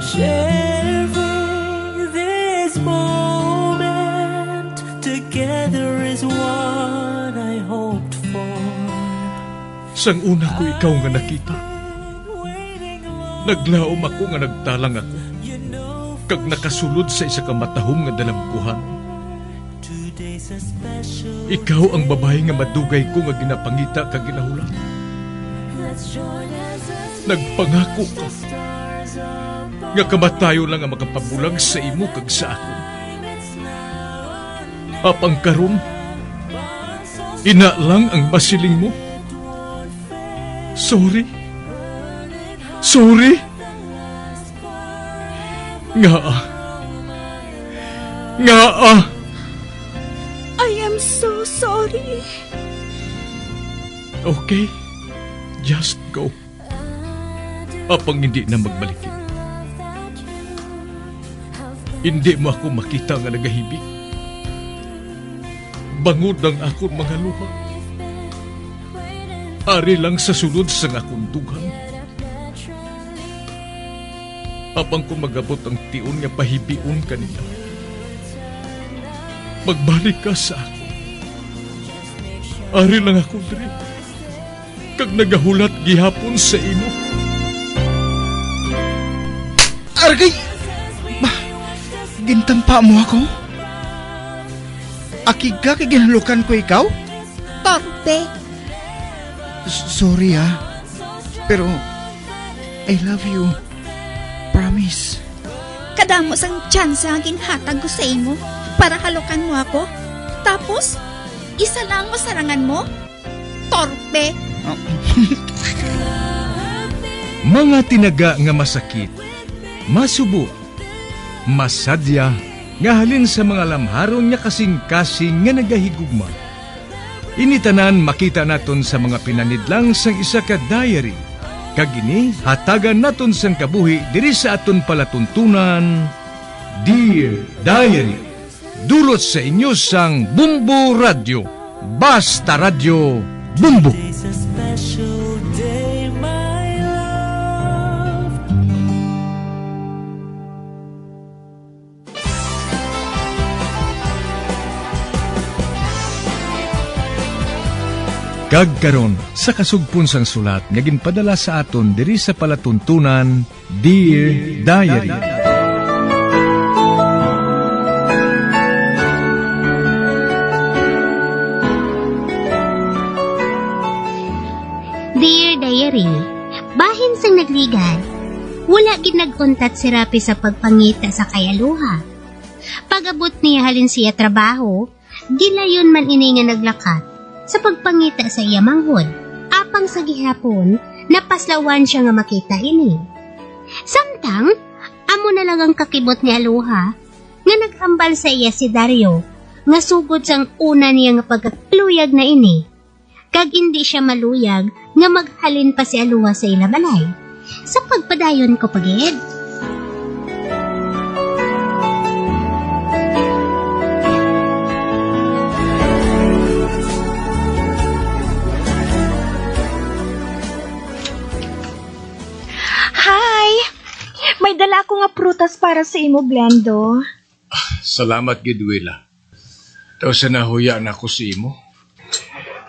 Sharing this moment together is what I hoped for. Sang una ko ikaw nga nakita, naglaom ako nga nagtalang ako, kag nakasulod sa isa ka matahom nga dalagkuhan. Ikaw ang babae nga madugay ko nga ginapangita kag ginahulan. Nagpangako ka nga kamatayo lang ang makapabulag sa imo kag sa ako. Apang karon, ina lang ang masiling mo. Sorry. Nga. I am so sorry. Okay, just go. Apang hindi na magbalikin. Hindi mo ako makita nga nagahibik. Bangod ang akong mga luha. Ari lang sa sulod sa akong dugang. Apang ko magabot ang tiun nga pahibiun kanila. Magbalik ka sa ako. Ari lang ako diri. Kag nagahulat gihapon sa imo. Argay! Gintampa mo ako? Akig ka kay ginalukan ko ikaw? Torpe. Sorry pero I love you. Promise. Kadamos ang tsansa ang ginhatag ko sa imo para halukan mo ako. Tapos, isa lang masarangan mo? Torpe. Mga tinaga nga masakit, masubo, masadya, nga halin sa mga lamharon nga kasing-kasing nga nagahigugma. Initanan makita naton sa mga pinanidlang sang isa ka diary. Kagini, hatagan naton sang kabuhi diri sa aton palatuntunan. Dear Diary, dulot sa inyo sang Bumbo Radio. Basta Radio Bumbo. It's a special day, my love. Kagkaron sa kasugpon sang sulat nga ginpadala sa aton diri sa palatuntunan, Dear Diary. Dear Diary, bahin sang nagligad, wala gid nagkontat si Rapi sa pagpangita sa kayaluha. Pag-abot niya halin siya trabaho, gilayon man ini nga naglakat sa pagpangita sa iya manghod. Apang sa gihapon, napaslawan siya nga makita ini. Samtang, amo na lang ang kakibot ni Aluha, nga naghambal sa iya si Dario, nga sugod sang una niya nga pagkakluyag na ini. Kag hindi siya maluyag, nga maghalin pa si Aluha sa ilabalay. Sa pagpadayon ko pagid. May dala ko nga prutas para sa imo, Glendo. Salamat, Gidwila. Daw sa nahuya na ako sa imo.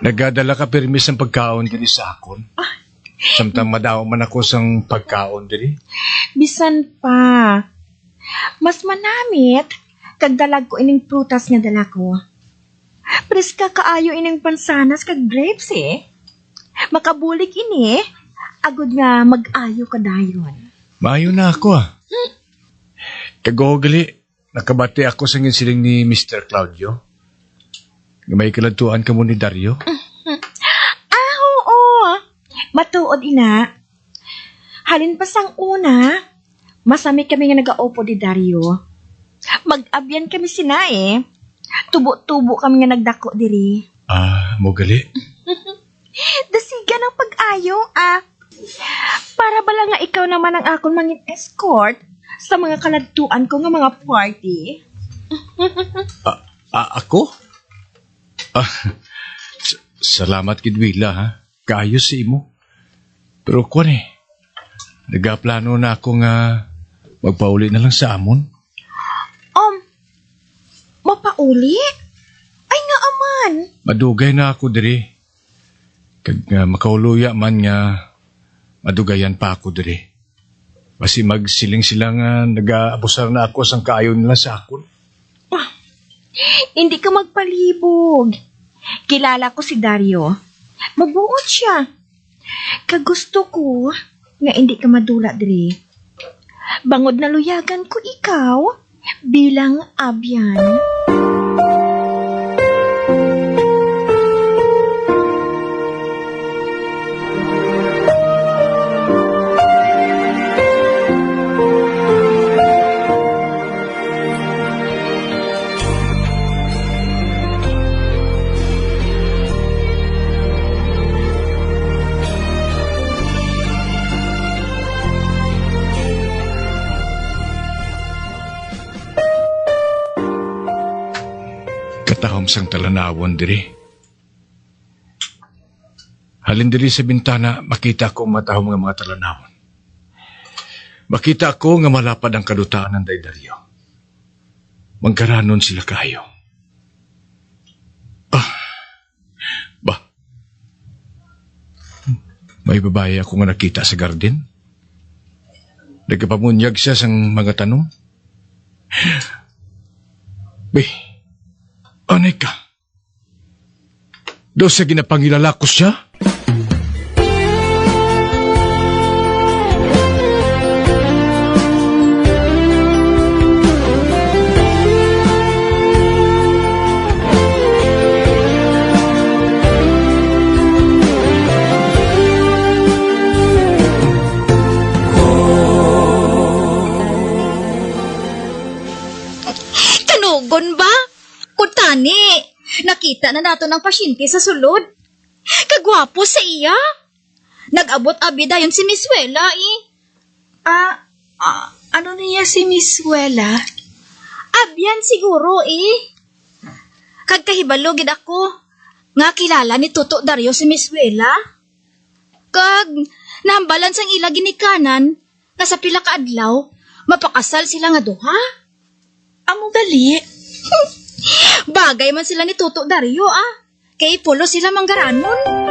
Nagadala ka permis ng pagkaon diri sa akon. Samtang madaw man ako sang pagkaon diri. Bisan pa. Mas manamit, kag dalag ko ining prutas nga dala ko. Preska kaayo ining pansanas kag grapes Makabulig ini, agud nga mag-ayo kadayon. Maayo na ako Kagogali, nakabati ako sa siling ni Mr. Claudio. May kalantuan ka mo ni Dario? Oo. Matuod ina. Halin pa sang una, masami kami nga nag-aopo di Dario. Mag-abyan kami sina Tubo-tubo kami nga nagdako diri. Mogali. Dasigan ang pag-ayo Para bala nga ikaw naman ang akong mangin escort sa mga kaladtuan ko nga mga party. Ako? Salamat, Kidwila, Kaayos si imo. Pero nagaplano na ako nga magpauli na lang sa amon. Mapauli? Ay nga aman. Madugay na ako diri. Kag makauluya man nga, madugayan pa ako diri. Basi magsiling sila nga nag-aabusar na ako sang kaayo nila sa akon. Hindi ka magpalibog. Kilala ko si Dario. Mabuot siya. Kagusto ko nga hindi ka madula diri. Bangod na luyagan ko ikaw bilang abyan. Katahom sang talanawon diri. Halin diri sa bintana, makita ko matahom nga mga talanawon. Makita ko nga malapad ang kadutaan ng Daydario. Magkaranon sila kayo. May babae ako nga nakita sa garden. Nagkapamunyag siya sang mga tanong. Anay ka? Do sa ginapangilala ko siya? Kanugon ba? Kutani, nakita na nato ng pasyente sa sulod. Kagwapo sa iya. Nag-abot abi dayon si Miss Wela eh. Ano niya si Miss Wela? Abyan siguro eh. Kagkahibalo gid ako. Nga kilala ni Toto Dario si Miss Wela. Kag nahambalan sang ila ginikanan nga sa pila ka adlaw mapakasal sila nga duha. Amo gali? Bagay man sila ni Toto Dario kay pulo sila manggaranon.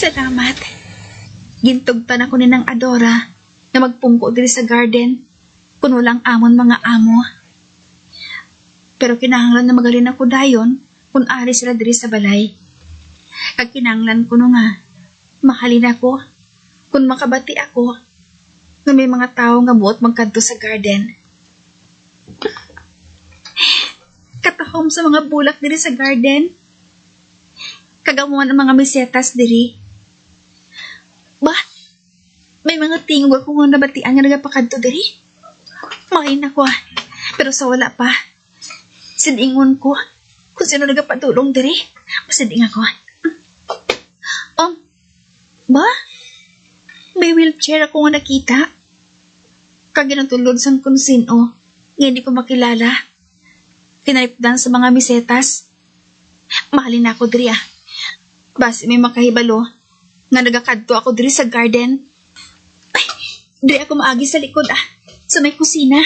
Salamat. Gintugtan ako ni ng Adora na magpungko diri sa garden kung walang amon mga amo. Pero kinahanglan na magalin ako dayon kung ari sila diri sa balay. Kag kinahanglan ko no nga mahalin ako kung makabati ako na may mga tao nga buot magkadto sa garden. Katahom sa mga bulak diri sa garden. Kagamuan ang mga mesetas diri. Ba? May mga tingog ako nga nabatian nga nagapakadto diri. Main ako pero sa wala pa. Sidingon ko kung sino nagapadulong diri. Masiding ako. Ba? May wheelchair ako nga nakita. Kaginatulod sang kung sino nga hindi ko makilala. Kinalipdan sa mga mesetas. Mahalin ako diri Basi may makahibalo nga nagakadto ako diri sa garden. Ay, diri ako maagi sa likod sa may kusina.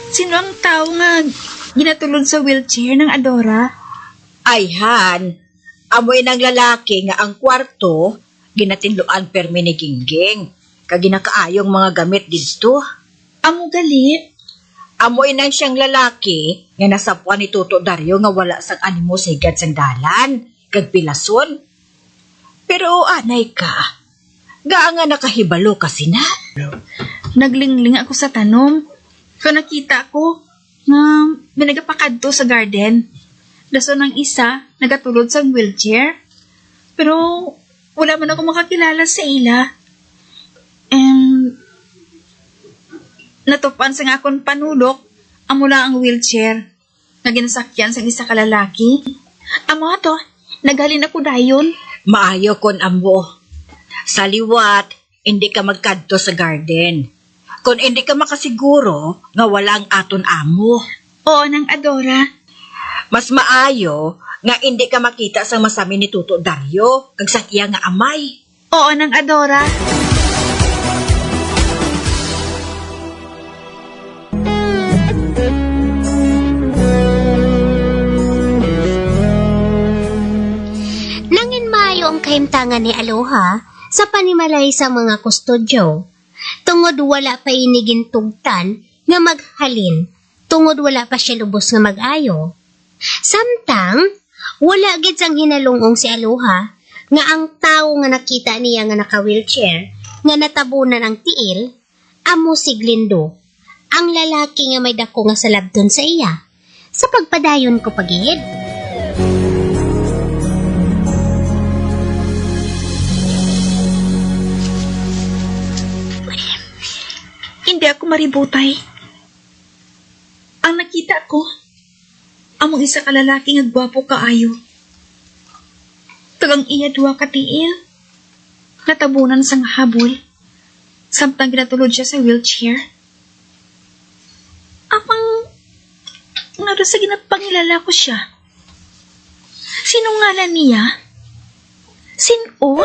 Sino ang tao nga ginatulod sa wheelchair ng Adora? Ay, Han, amoy ng lalaki nga ang kwarto, ginatinluan permi ni Gingging. kag ginakaayong mga gamit dito. Amo gali. Amoy na siyang lalaki nga nasapwan ni Tuto Dario nga wala sang animo sa higad sang dalan, kag pilason. Pero anay ka, gaa nga nakahibalo kasi na. Naglingling ako sa tanom. So nakita ko nga binagapakadto sa garden. Daso ng isa, nagatulod sa wheelchair. Pero wala man ako makakilala sa ila. And natupan sa nga akong panulok, amo lang ang wheelchair na ginasakyan sa isa kalalaki. Amo ato, naghalin ako dayon. Maayo kon ambo. Sa liwat, hindi ka magkadto sa garden. Kung hindi ka makasiguro nga walang aton amo. Oo, nang Adora. Mas maayo nga hindi ka makita sa masami ni Tuto Dario kag sa iya nga amay. Oo, nang Adora. Nangin maayo ang kahimtangan ni Aloha sa panimalay sa mga kustodyo. Tungod wala pa inigin tugtan nga maghalin, tungod wala pa siya lubos nga mag-ayo. Samtang, wala gid sang hinalungong si Aloha nga ang tao nga nakita niya nga naka-wheelchair, nga natabunan ang tiil, amo si Glindo, ang lalaki nga may dako nga salabton sa iya. Sa pagpadayon ko pagihid. Hindi ako maributay. Ang nakita ko, among isa ka lalaki nga gwapo kaayo. Tagang iya duwa katiil. Natabunan sang habol. Samtang ginatulod siya sa wheelchair. Apang nga sa ginapangilala ko siya. Sinong ngalan niya? Sino?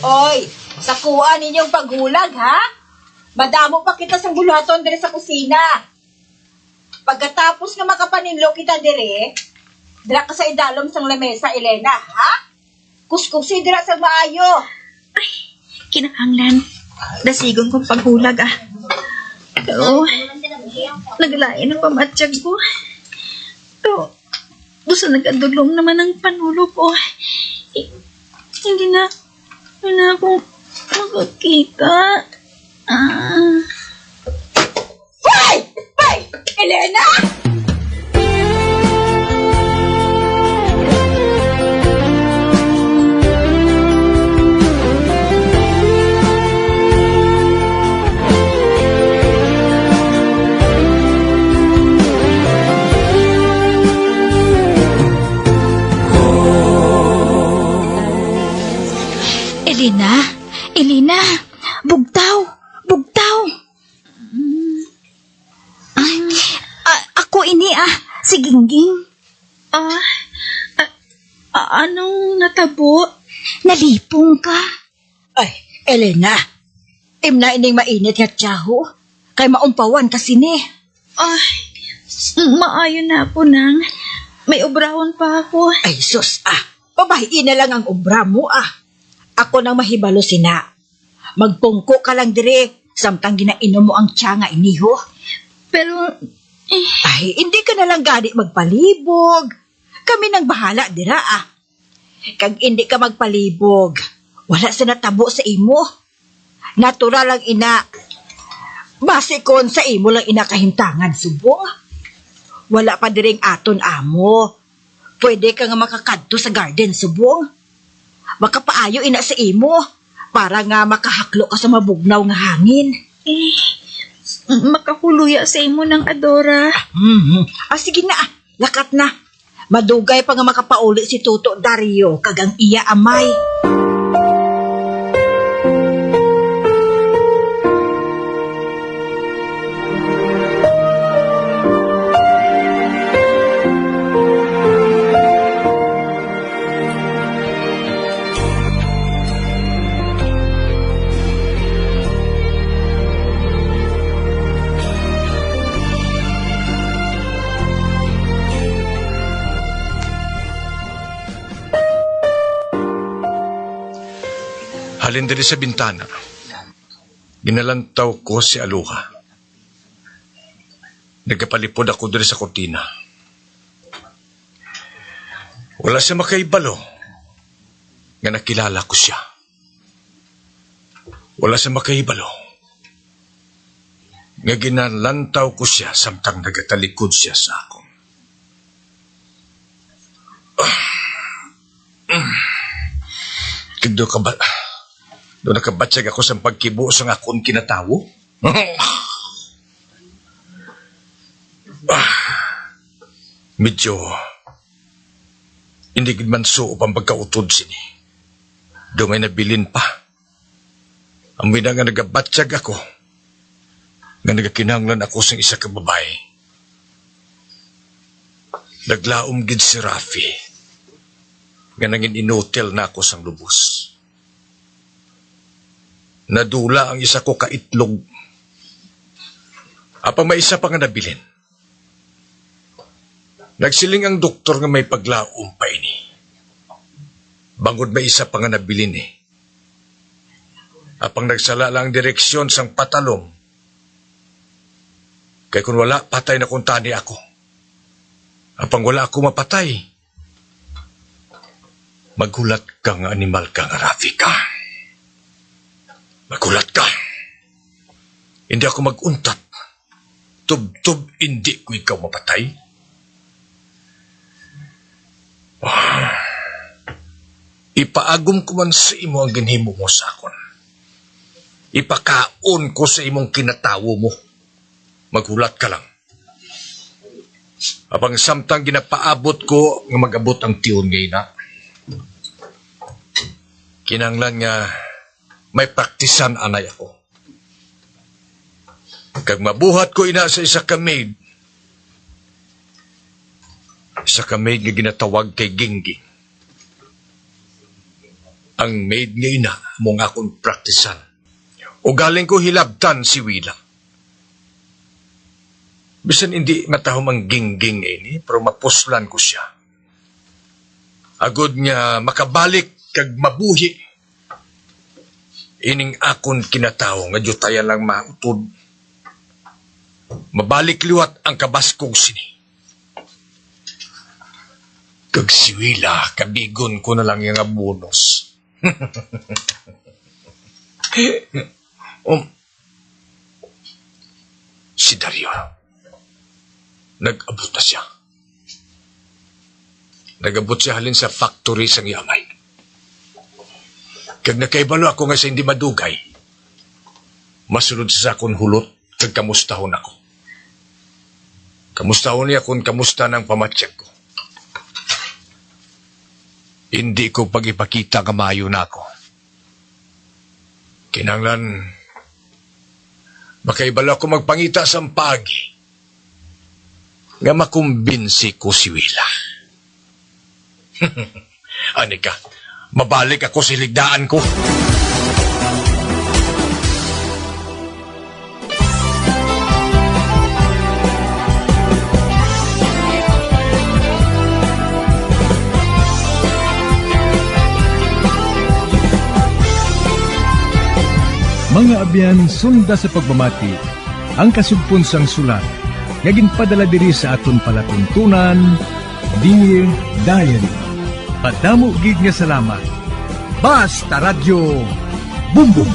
Oy, sakuan ninyong paghulag, ha? Madamo pa kita sa bulaton dire sa kusina. Pagkatapos nga makapaninlo kita dire, dira ka sa idalom sang lamesa, Elena, ha? Kuskusi dira sa maayo. Ay, kinahanglan. Dasigon kong paghulag Pero, naglain ang pamatsyag ko. Pero, gusto nagadulong naman ang panulo ko. Hindi na ako makakita. Hoy! Hoy! Elena! Elena, bugtaw. Ay, ako ini si Gingging. Anong natabo? Nalipong ka. Ay, Elena, imna ining mainit nga tiyaho. Kay maumpawan kasi ni. Ay, maayo na po nang. May obrahon pa ako. Ay, sus, babahiin na lang ang obra mo, Ako nang mahibalo sina. Magpungko ka lang dire, samtang ginainom mo ang tiya nga iniho. Pero, Ay, hindi ka na lang gani magpalibog. Kami nang bahala dira, Kag hindi ka magpalibog, wala sa natabo sa imo. Natural lang ina. Base kon sa imo lang ina kahimtangan, subong. Wala pa diring aton amo. Pwede ka nga makakadto sa garden, subong. Makapaayo ina sa imo para nga makahaklo ka sa mabugnaw nga hangin. makahuluya sa imo ng Adora. Sige na, lakat na. Madugay pa nga makapauli si Tuto Dario kagang iya amay. Halin diri sa bintana. Ginalantaw ko si Aluha. Nagkapalipod ako diri sa kortina. Wala siya makaibalo nga nakilala ko siya. Wala siya makaibalo nga ginalantaw ko siya samtang nagatalikod siya sa akon. Kagdo ka ba? Doon nakabatsag ako sa pagkibo sa akong kinatawo? Medyo hindi gid man suop ang pagkautod sini. Dumay nabilin pa. Amoy na nga nagabatsag ako. Nga nagakinahanglan ako sa isa ka babae. Naglaom gid si Rafi. Nga nangin inutil na ako sang lubos. Nadula ang isa ko kaitlog. Apang may isa pa nga nabilin. Nagsiling ang doktor nga may paglaom pa ini. Bangod may isa pa nga nabilin eh. Apang nagsala lang direksyon sang patalong. Kaya kung wala, patay na kung tani ako. Apang wala ako mapatay. Magulat ka nga animal ka nga, Rafi ka. Magulat ka. Hindi ako maguntat. Tub-tub, hindi ko ikaw mapatay. Ipaagom ko man sa imo ang ginhimo mo sa akon. Ipakaon ko sa imong kinatawo mo. Magulat ka lang. Apang samtang ginapaabot ko nga mag-abot ang tiyon ngayon na. Kinanglan nga may praktisan anay ako. Kag mabuhat ko ina sa isa ka maid. Isa ka maid nga ginatawag kay Gingging. Ang maid nga ina mong akong praktisan. O galing ko hilabtan si Wila. Bisan hindi matahom ang Gingging ini, pero mapuslan ko siya. Agod nga makabalik kag mabuhi. Ining akon kinatao nga jutaya lang mautod. Mabalik liwat ang kabaskog sini. Kag si Wila, kabigon ko na lang yung bonus. Si Dario. Nag-abot na siya. Nag-abot siya halin sa factory sang Yamay. Kag nakaibalo ako nga sa hindi madugay, masunod sa akong hulot, kag kamustahon ako. Kamustahon niya kung kamusta ng pamatsyak ko. Hindi ko pag-ipakita kamayo na ako. Kinanglan, makaibalo ako magpangita sa pagi, nga makumbinsi ko si Wila. Anika, mabalik ako sa ligdaan ko. Mga abyan, sunda sa pagmamati, ang kasugpon sang sulat, nga ginpadala diri sa aton palatuntunan, Dear Diary. Padamo gid nga salamat. Basta Radio Bumbum.